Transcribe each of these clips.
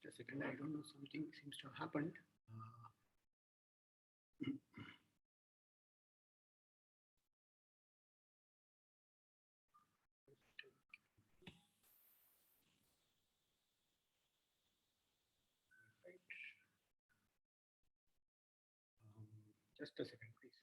Just a second, I don't know, something seems to have happened. Just a second, please.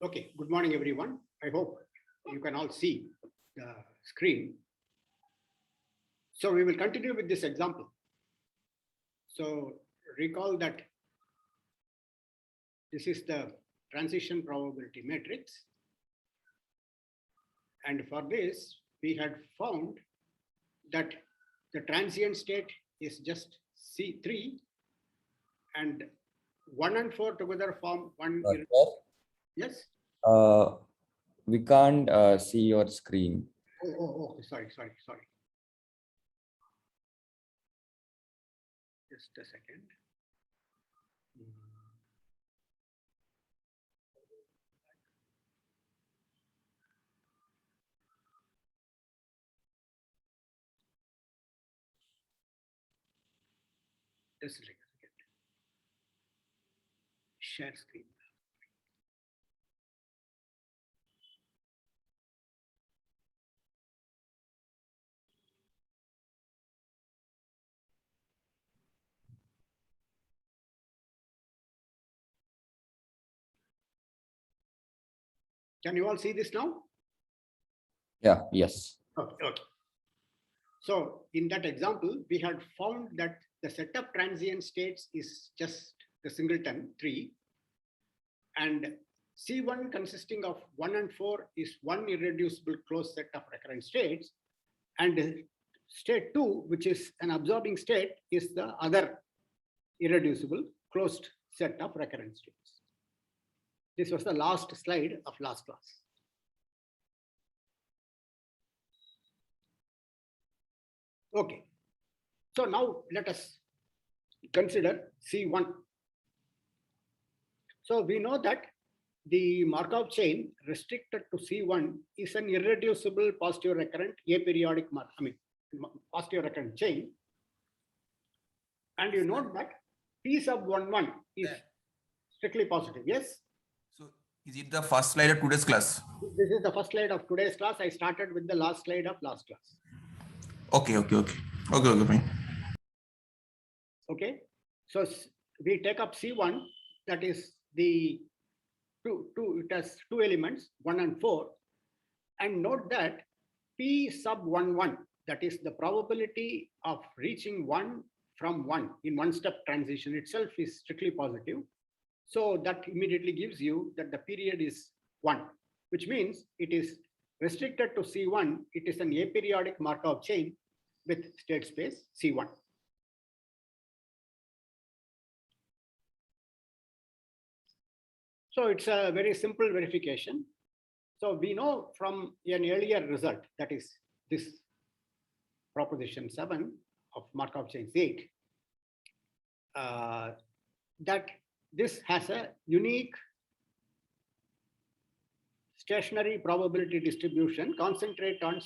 Okay, good morning, everyone. I hope you can all see the screen. So we will continue with this example. So recall that this is the transition probability matrix. And for this, we had found that the transient state is just C3 and 1 and 4 together form one. Yes? We can't see your screen. Oh, sorry. Just a second. Just a second. Share screen. Can you all see this now? Yeah, yes. Okay. So in that example, we had found that the set of transient states is just the singleton 3. And C1 consisting of 1 and 4 is one irreducible closed set of recurrent states. And state 2, which is an absorbing state, is the other irreducible closed set of recurrent states. This was the last slide of last class. Okay, so now let us consider C1. So we know that the Markov chain restricted to C1 is an irreducible positive recurrent aperiodic positive recurrent chain. And you note that P sub 1,1 is strictly positive, yes? So is it the first slide of today's class? This is the first slide of today's class. I started with the last slide of last class. Okay, fine. Okay, so we take up C1, that is the it has two elements, 1 and 4, and note that P sub 1,1, that is the probability of reaching 1 from 1 in one-step transition itself is strictly positive. So that immediately gives you that the period is 1, which means it is restricted to C1. It is an aperiodic Markov chain with state space C1. So it's a very simple verification. So we know from an earlier result, that is this proposition 7 of Markov chains 8, that this has a unique stationary probability distribution concentrated on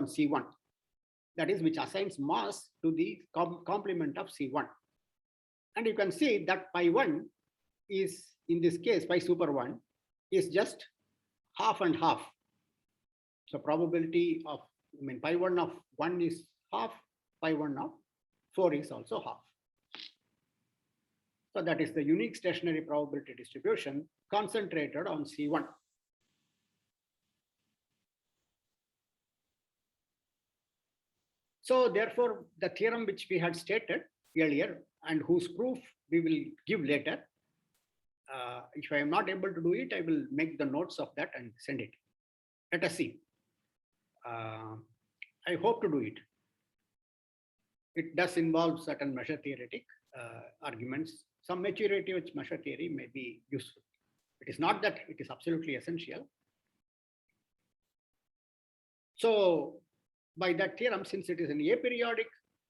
C1, that is, which assigns mass to the complement of C1. And you can see that pi 1 is, in this case, pi super 1 is just half and half. So probability of, pi 1 of 1 is half, pi 1 of 4 is also half. So that is the unique stationary probability distribution concentrated on C1. So therefore, the theorem which we had stated earlier and whose proof we will give later, if I am not able to do it, I will make the notes of that and send it. Let us see. I hope to do it. It does involve certain measure theoretic arguments. Some maturity which measure theory may be useful. It is not that it is absolutely essential. So by that theorem, since it is an aperiodic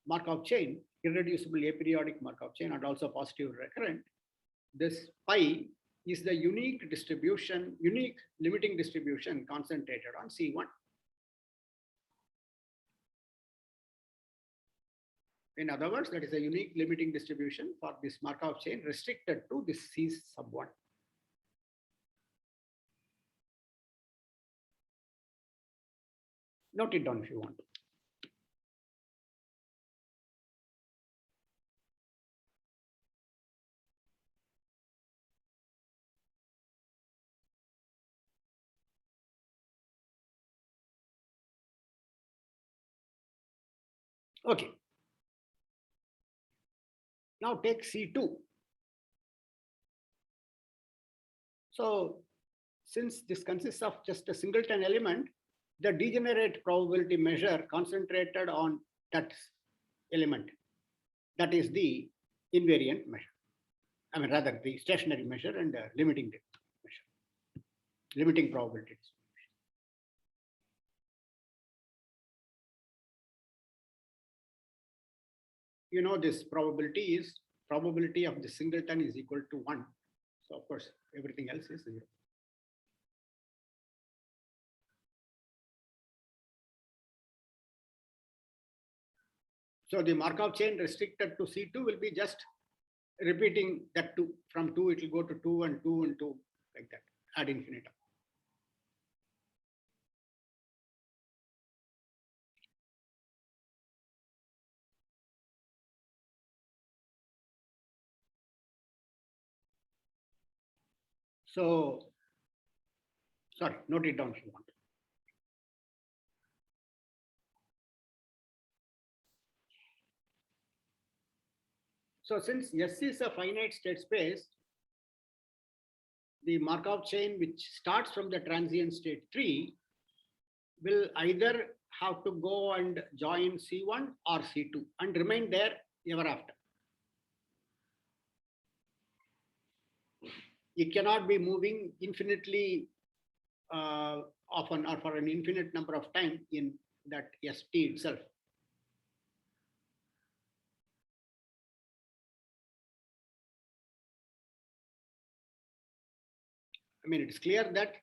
Markov chain, irreducible aperiodic Markov chain, and also positive recurrent, this pi is the unique distribution, unique limiting distribution concentrated on C1. In other words, that is a unique limiting distribution for this Markov chain restricted to this C sub 1. Note it down if you want. Okay. Now take C2. So since this consists of just a singleton element, the degenerate probability measure concentrated on that element, that is the invariant measure. I mean, rather the stationary measure and the limiting measure, limiting probabilities. You know, this probability is probability of the singleton is equal to 1. So of course, everything else is 0. So the Markov chain restricted to C2 will be just repeating that 2. From 2, it will go to 2 and 2 and 2, like that, ad infinitum. So, sorry, note it down if you want. So since S is a finite state space, the Markov chain which starts from the transient state 3 will either have to go and join C1 or C2 and remain there ever after. It cannot be moving infinitely often or for an infinite number of time in that ST itself. I mean, it's clear that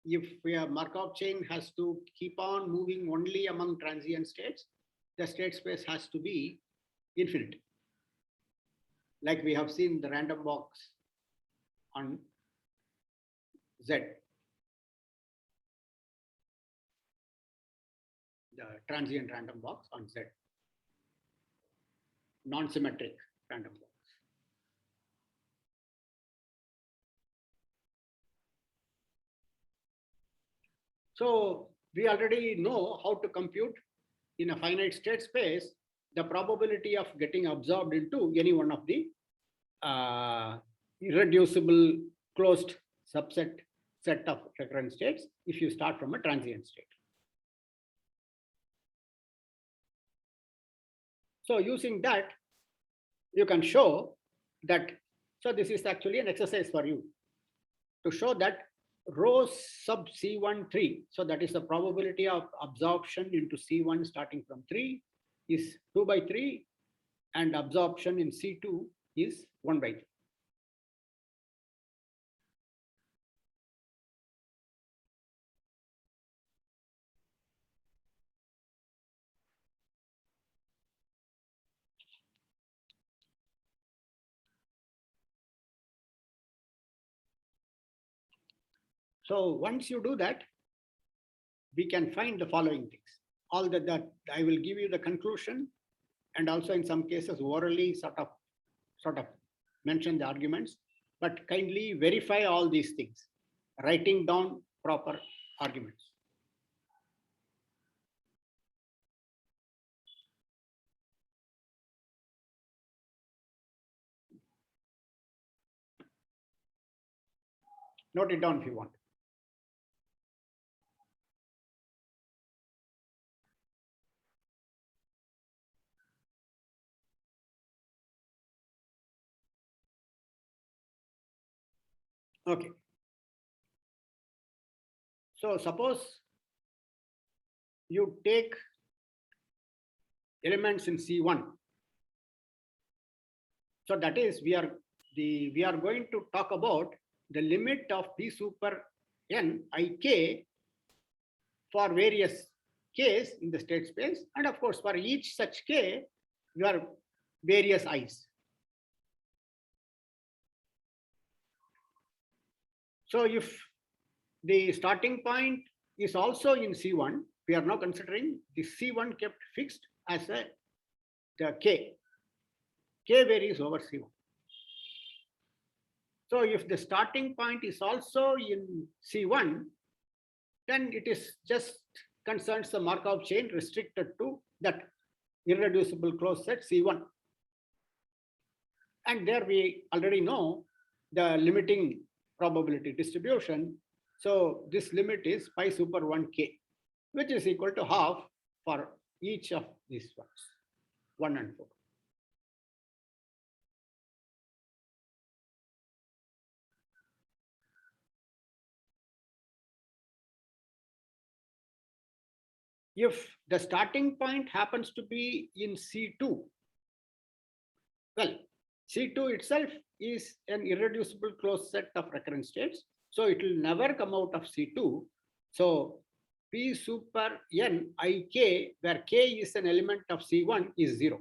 if a Markov chain has to keep on moving only among transient states, the state space has to be infinite. Like we have seen the random box on Z. The transient random box on Z. Non-symmetric random box. So we already know how to compute in a finite state space the probability of getting absorbed into any one of the irreducible closed subset set of recurrent states if you start from a transient state. So using that, you can show that, so this is actually an exercise for you to show that rho sub C1 3, so that is the probability of absorption into C1 starting from 3 is 2 by 3 and absorption in C2 is 1 by 3. So once you do that, we can find the following things. All that I will give you the conclusion, and also in some cases orally sort of mention the arguments, but kindly verify all these things, writing down proper arguments. Note it down if you want. Okay. So suppose you take elements in C1. So that is, we are going to talk about the limit of P super n ik for various k's in the state space, and of course for each such k, you are various i's. So if the starting point is also in C1, we are now considering the C1 kept fixed as the k. K varies over C1. So if the starting point is also in C1, then it is just concerns the Markov chain restricted to that irreducible closed set C1. And there we already know the limiting probability distribution. So this limit is pi super 1k, which is equal to half for each of these ones, 1 and 4. If the starting point happens to be in C2, well, C2 itself is an irreducible closed set of recurrent states. So it will never come out of C2. So P super n ik, where k is an element of C1, is 0.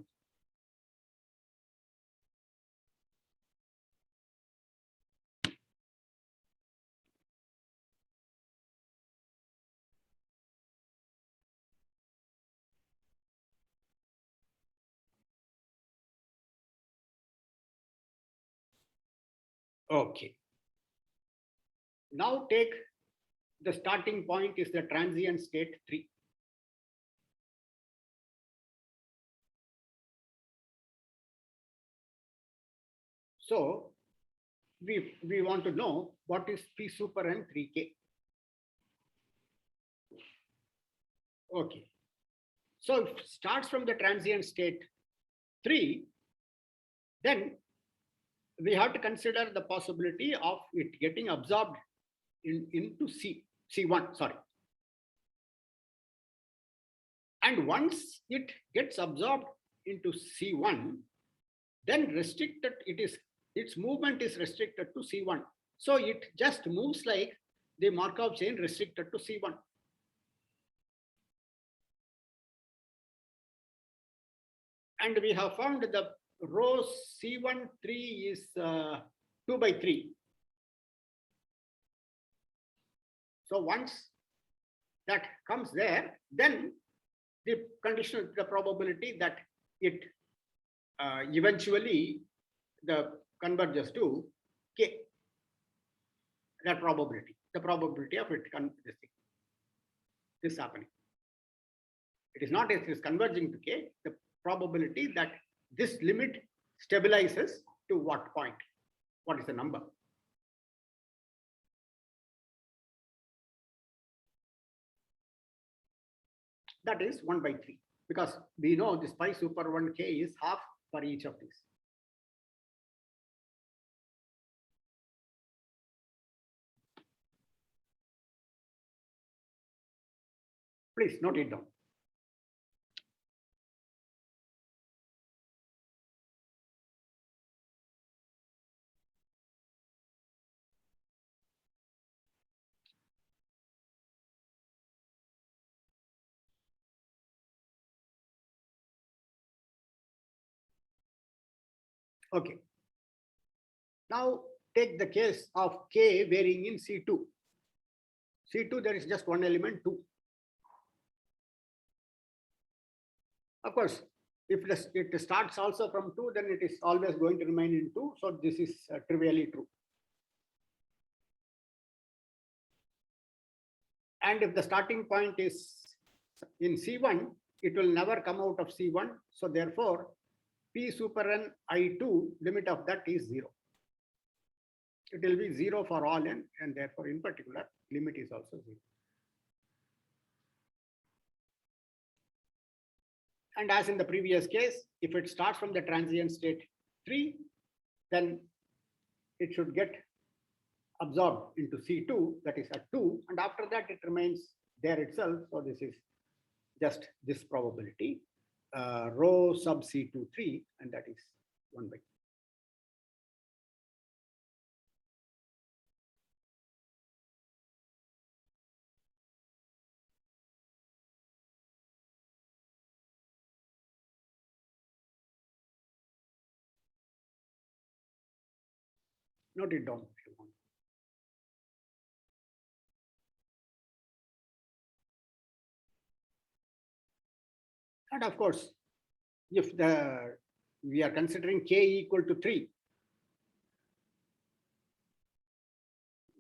Okay. Now take the starting point is the transient state 3. So we want to know what is P super n 3k. Okay. So if it starts from the transient state 3, then we have to consider the possibility of it getting absorbed into C1, sorry. And once it gets absorbed into C1, then its movement is restricted to C1. So it just moves like the Markov chain restricted to C1. And we have found the row C1 3 is 2 by 3. So once that comes there, then the probability that it eventually converges to k. That probability, the probability of it this happening. It is not as it is converging to k, the probability that this limit stabilizes to what point? What is the number? That is 1 by 3, because we know this pi super 1k is half for each of these. Please note it down. Okay. Now take the case of k varying in C2. C2, there is just one element, 2. Of course, if it starts also from 2, then it is always going to remain in 2. So this is trivially true. And if the starting point is in C1, it will never come out of C1. So therefore, P super n I2, limit of that is 0. It will be 0 for all n, and therefore, in particular, limit is also 0. And as in the previous case, if it starts from the transient state 3, then it should get absorbed into C2, that is at 2, and after that it remains there itself. So this is just this probability. rho sub C23, and that is 1 by. Note it down if you want. And of course, if we are considering k equal to 3,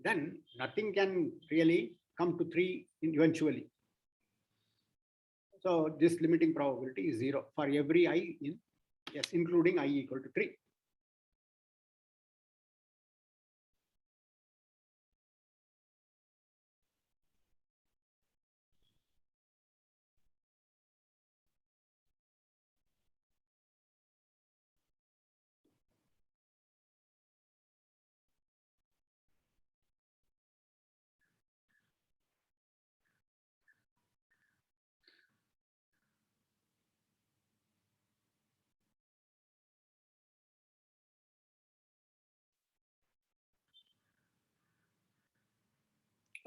then nothing can really come to 3 eventually. So this limiting probability is 0 for every I in, yes, including I equal to 3.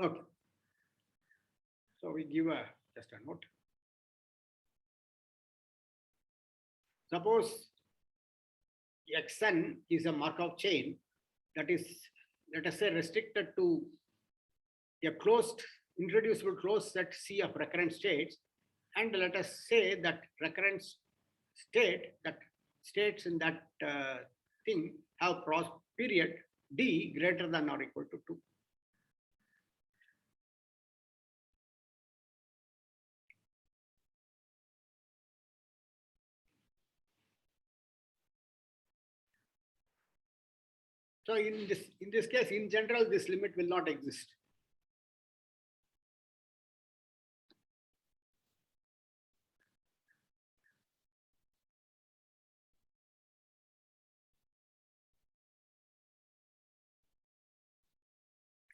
Okay. So we give just a note. Suppose Xn is a Markov chain that is, let us say, restricted to a closed, introducible closed set C of recurrent states, and let us say that recurrence state, that states in that thing have period d greater than or equal to 2. So in this case, in general, this limit will not exist.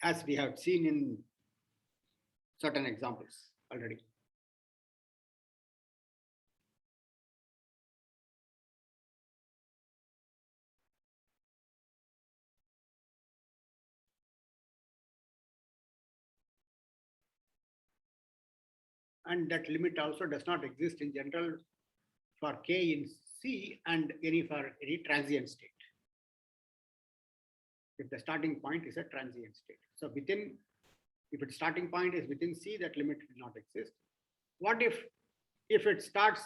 As we have seen in certain examples already. And that limit also does not exist in general for k in C and for any transient state. If the starting point is a transient state. So within, if its starting point is within C, that limit will not exist. What if it starts,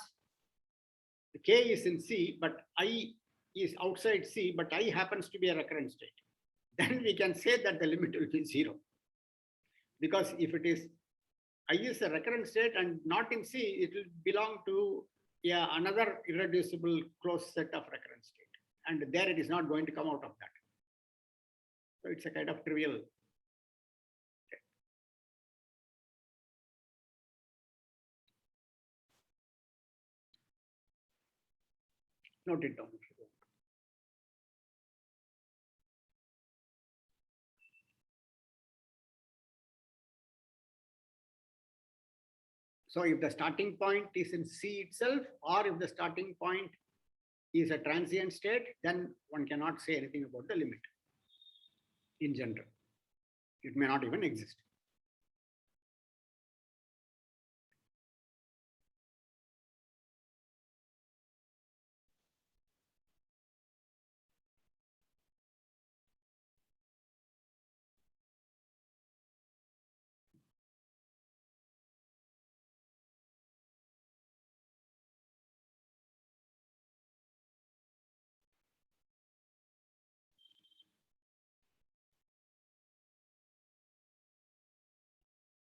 the k is in C, but I is outside C, but I happens to be a recurrent state? Then we can say that the limit will be 0. Because if it is, I is a recurrent state and not in C, it will belong to another irreducible closed set of recurrent state. And there it is not going to come out of that. So it's a kind of trivial. Note it down. So if the starting point is in C itself, or if the starting point is a transient state, then one cannot say anything about the limit in general. It may not even exist.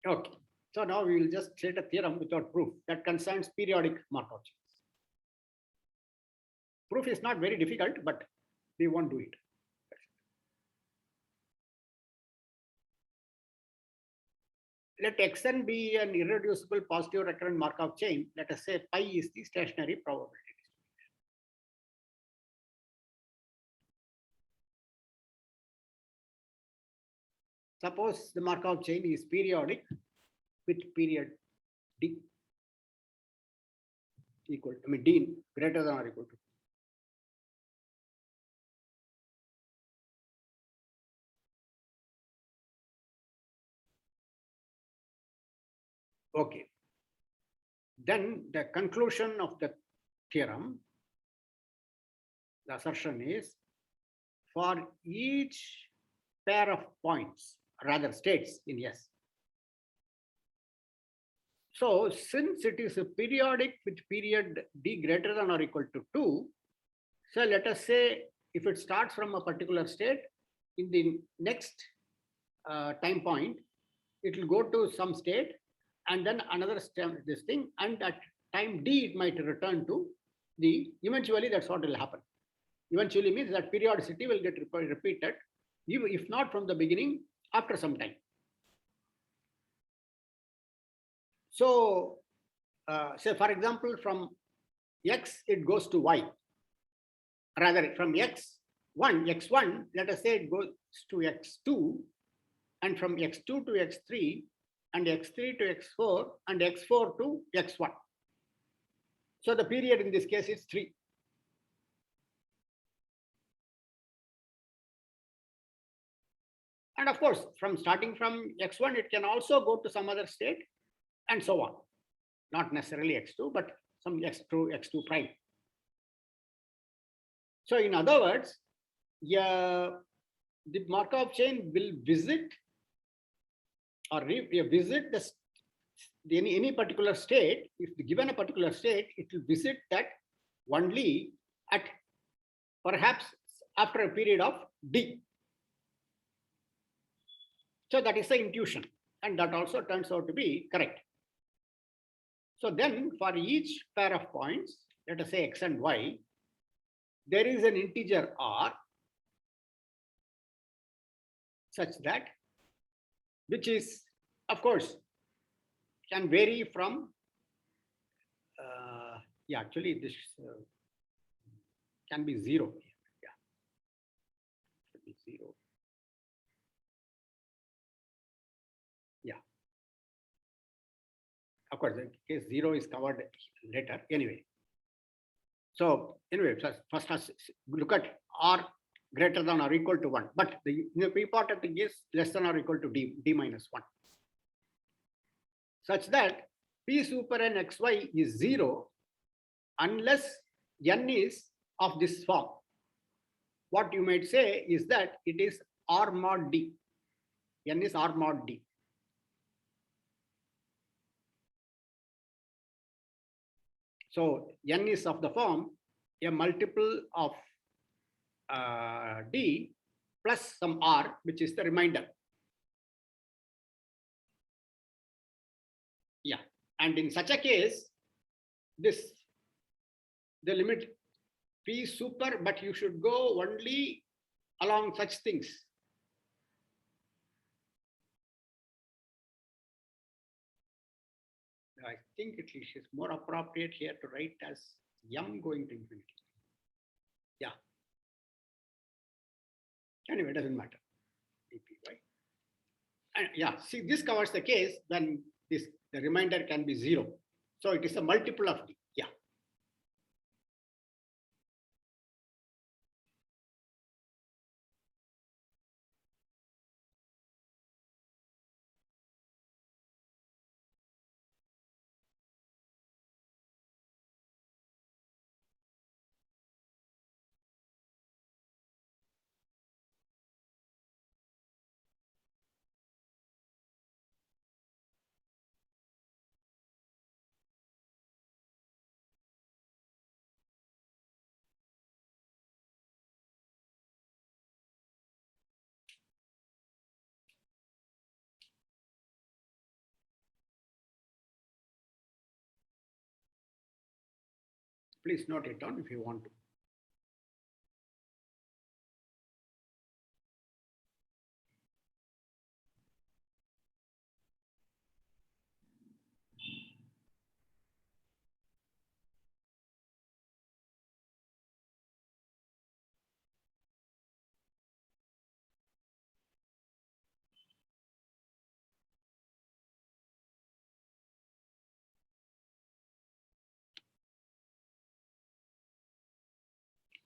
Okay. So now we will just state a theorem without proof that concerns periodic Markov chains. Proof is not very difficult, but we won't do it. Let Xn be an irreducible positive recurrent Markov chain. Let us say pi is the stationary probability. Suppose the Markov chain is periodic with period d. equal, I mean, D greater than or equal to. Okay. Then the conclusion of the theorem, the assertion is, for each pair of points, rather states in S. So since it is a periodic with period D greater than or equal to 2, so let us say if it starts from a particular state, in the next time point, it will go to some state and then another step, this thing, and at time D, it might return to the, eventually that's what will happen. Eventually means that periodicity will get repeated, if not from the beginning, after some time. So say for example, from X, it goes to Y. Rather from X1, let us say it goes to X2, and from X2 to X3, and X3 to X4, and X4 to X1. So the period in this case is 3. And of course, starting from X1, it can also go to some other state, and so on. Not necessarily X2, but some X2 prime. So in other words, the Markov chain will visit or visit any particular state. If given a particular state, it will visit that only at perhaps after a period of D. So that is the intuition, and that also turns out to be correct. So then for each pair of points, let us say X and Y, there is an integer R such that, which is, of course, can vary from, yeah, actually this can be 0. Yeah, should be 0. Yeah. Of course, in case 0 is covered later. Anyway. So anyway, first look at R greater than or equal to 1. But the important thing is less than or equal to D minus 1. Such that P super n xy is 0 unless n is of this form. What you might say is that it is R mod D. N is R mod D. So n is of the form a multiple of D plus some R, which is the remainder. Yeah, and in such a case, the limit P super, but you should go only along such things. I think it is more appropriate here to write as M going to infinity. Yeah. Anyway, it doesn't matter. Right? And yeah, see, this covers the case when the remainder can be 0. So it is a multiple of D. Yeah. Please note it down if you want to.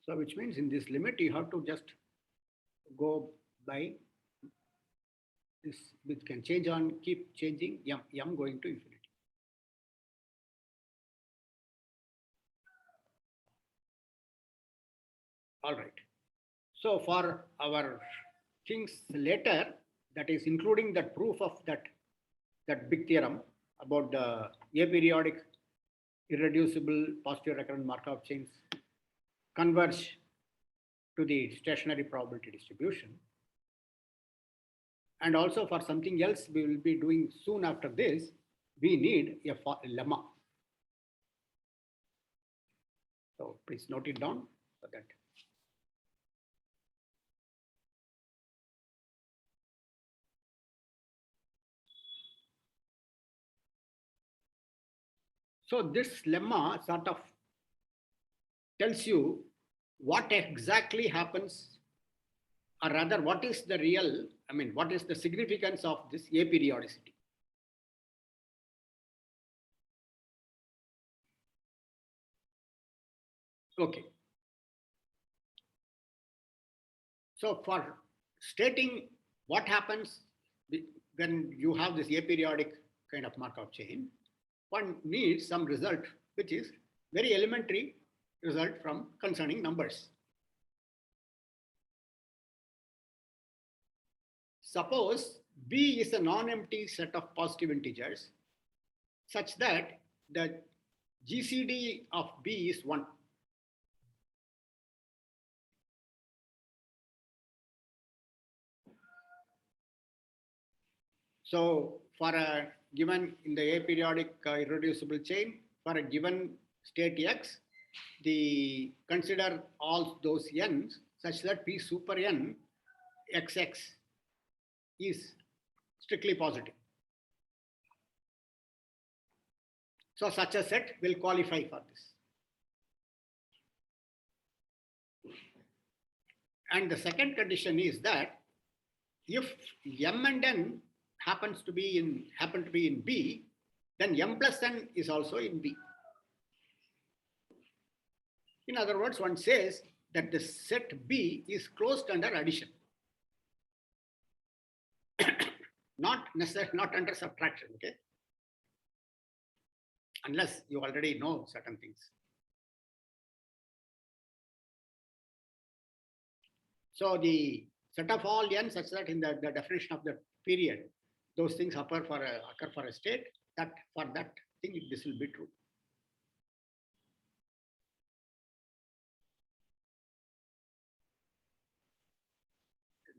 So which means in this limit, you have to just go by this, which can change on, keep changing m going to infinity. All right. So for our things later, that is including that proof of that big theorem about the aperiodic irreducible positive recurrent Markov chains converge to the stationary probability distribution. And also for something else we will be doing soon after this, we need a lemma. So please note it down for that. So this lemma sort of tells you what exactly happens, or rather what is the real, what is the significance of this aperiodicity. Okay. So for stating what happens when you have this aperiodic kind of Markov chain, one needs some result, which is very elementary result from concerning numbers. Suppose B is a non-empty set of positive integers such that the GCD of B is 1. So for a given in the aperiodic irreducible chain, for a given state X, consider all those n's such that P super n XX is strictly positive. So such a set will qualify for this. And the second condition is that if m and n happen to be in B, then m plus n is also in B. In other words, one says that the set B is closed under addition, not under subtraction, okay? Unless you already know certain things. So the set of all n such that in the definition of the period, those things occur for a state, that for that thing this will be true.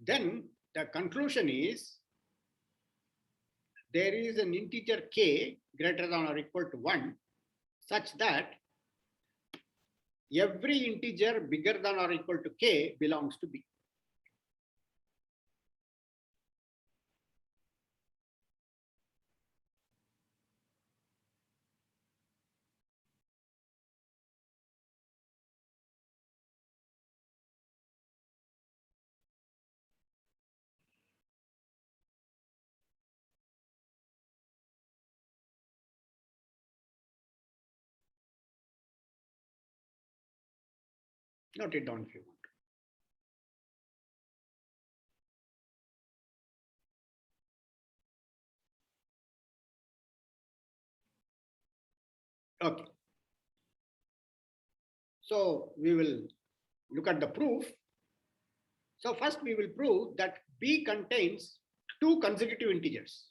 Then the conclusion is there is an integer k greater than or equal to 1 such that every integer bigger than or equal to k belongs to B. Note it down if you want. Okay. So we will look at the proof. So first we will prove that B contains 2 consecutive integers.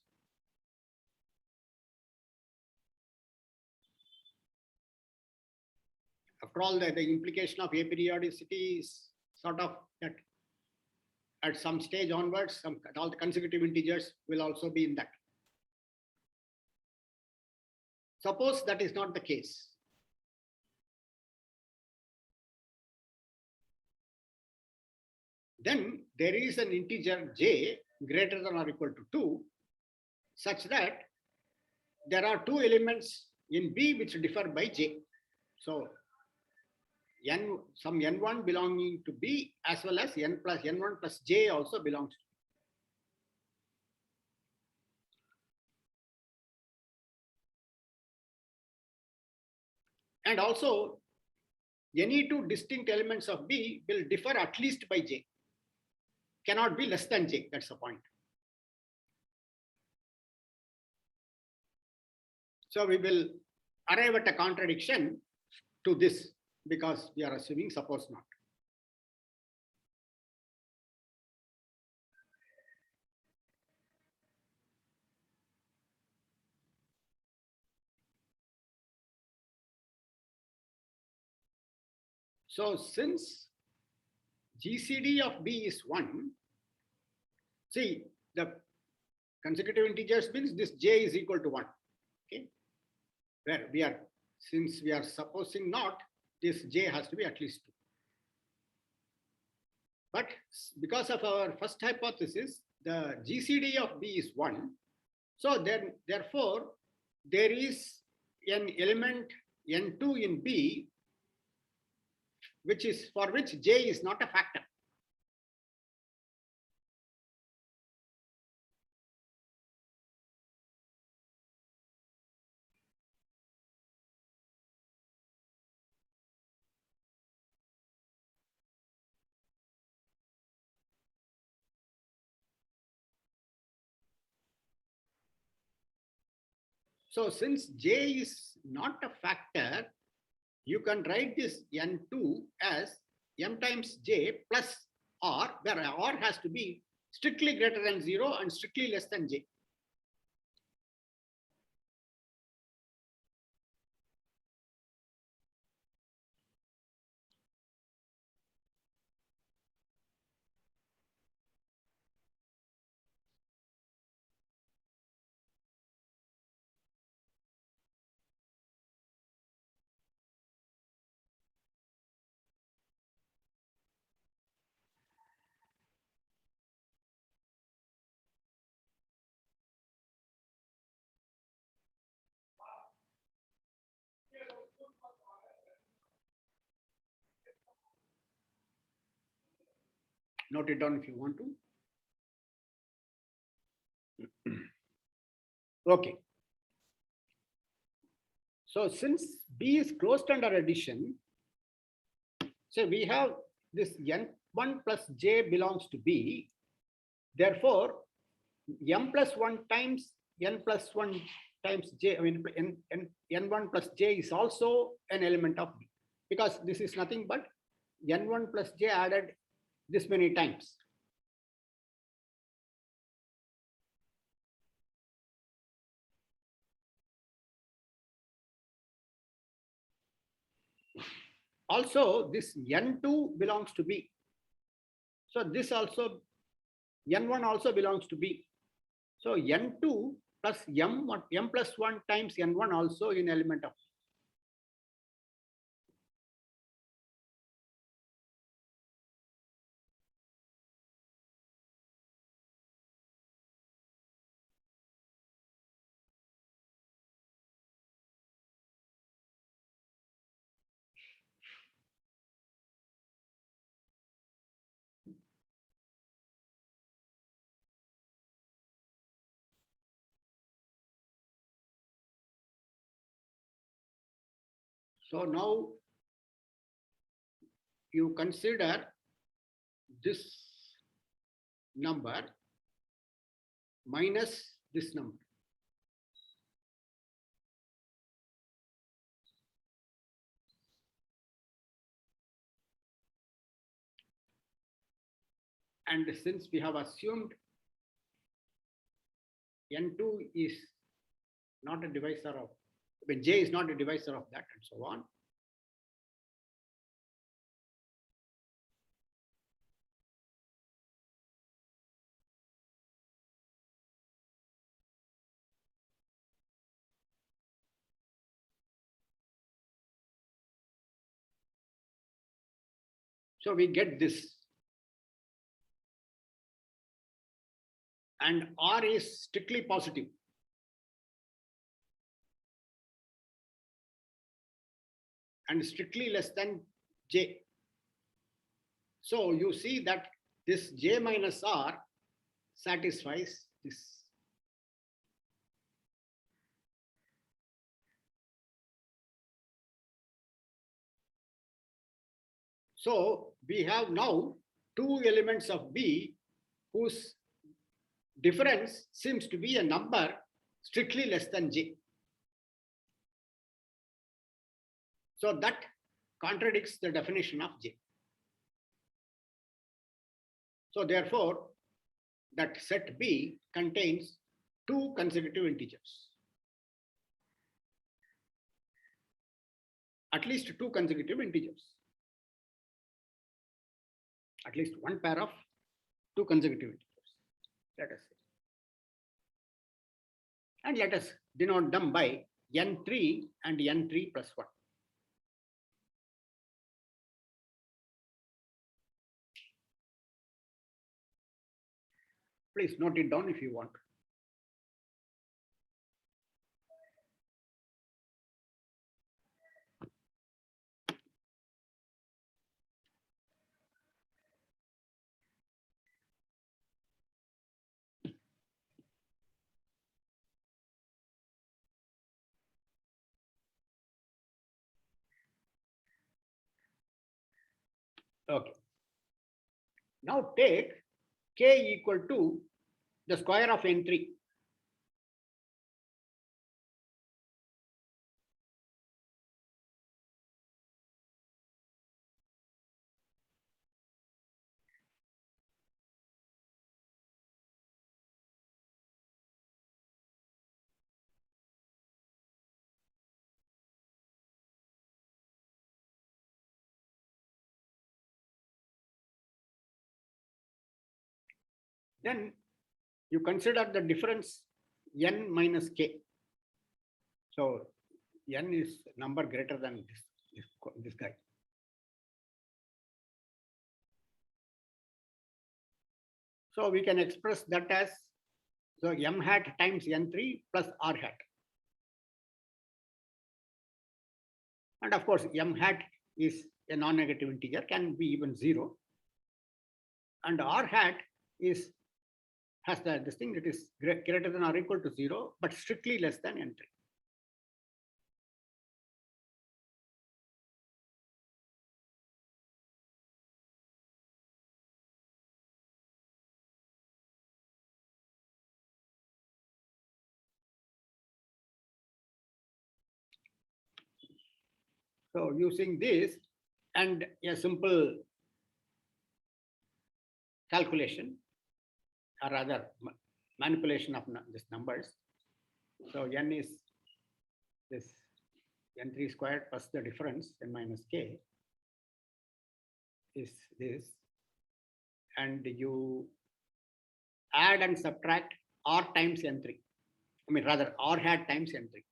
After all, the implication of aperiodicity is sort of that at some stage onwards, all the consecutive integers will also be in that. Suppose that is not the case. Then there is an integer j greater than or equal to 2 such that there are 2 elements in B which differ by j. So some n1 belonging to B as well as n1 plus j also belongs to B. And also any two distinct elements of B will differ at least by J. Cannot be less than J. That's the point. So we will arrive at a contradiction to this because we are assuming suppose not. So since GCD of B is 1, see the consecutive integers means this J is equal to 1. Okay, where we are, since we are supposing not, this J has to be at least 2. But because of our first hypothesis, the GCD of B is 1. So then, therefore, there is an element N2 in B, which is for which J is not a factor. So since J is not a factor, you can write this N2 as M times J plus R, where R has to be strictly greater than 0 and strictly less than J. Note it down if you want to. Okay. So since B is closed under addition, so we have this N1 plus J belongs to B. Therefore, M plus 1 times N plus 1 times J, I mean, N1 plus J is also an element of B, because this is nothing but N1 plus J added this many times. Also, this N2 belongs to B. So this also, N1 also belongs to B. So N2 plus M plus 1 times N1 also in element of B. So now you consider this number minus this number. And since we have assumed N2 is not a divisor of, when J is not a divisor of that, and so on. So we get this. And R is strictly positive. And strictly less than J. So you see that this J minus R satisfies this. So we have now two elements of B whose difference seems to be a number strictly less than J. So that contradicts the definition of J. So therefore, that set B contains two consecutive integers. At least two consecutive integers. At least one pair of two consecutive integers, let us say. And let us denote them by n3 and n3 plus 1. Please note it down if you want. Okay. Now take k equal to the square of n3. Then you consider the difference n minus k. So n is number greater than this guy. So we can express that as so m hat times n3 plus r hat. And of course, m hat is a non-negative integer, can be even 0. And r hat has this thing that is greater than or equal to 0, but strictly less than n3. So using this and a simple calculation, or rather manipulation of these numbers. So n is this n3 squared plus the difference n minus k is this, and you add and subtract r times n3. I mean rather r hat times n3.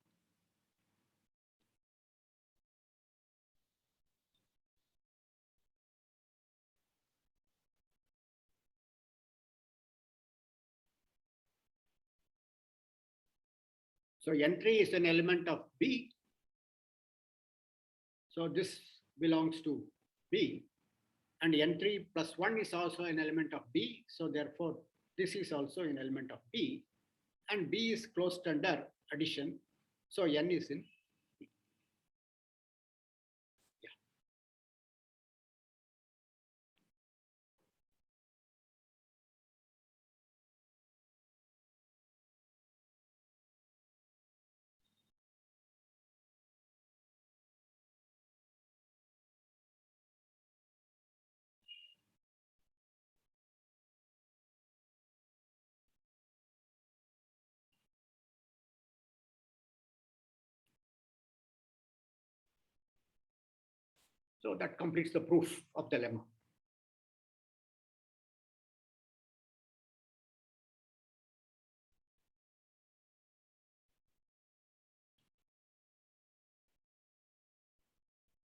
So n3 is an element of B. So this belongs to B, and n3 plus 1 is also an element of B. So therefore, this is also an element of B, and B is closed under addition. So n is in B. Yeah. So that completes the proof of the lemma.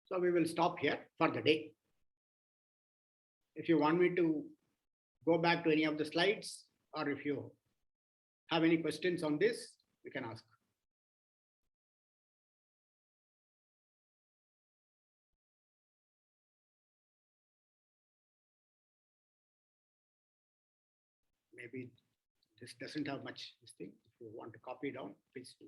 So we will stop here for the day. If you want me to go back to any of the slides, or if you have any questions on this, you can ask. Maybe this doesn't have much this thing. If you want to copy down, please do.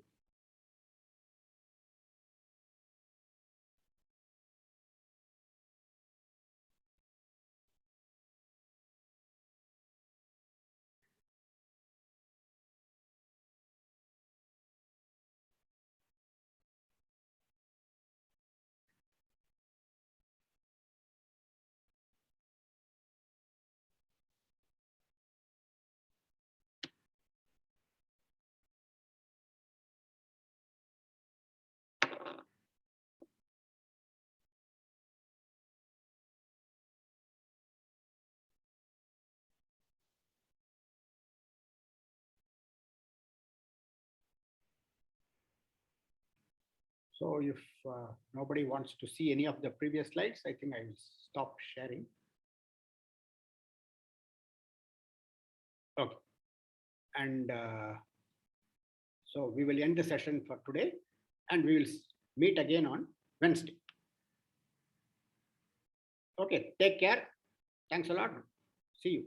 So if nobody wants to see any of the previous slides, I think I will stop sharing. Okay. And so we will end the session for today, and we will meet again on Wednesday. Okay, take care. Thanks a lot. See you.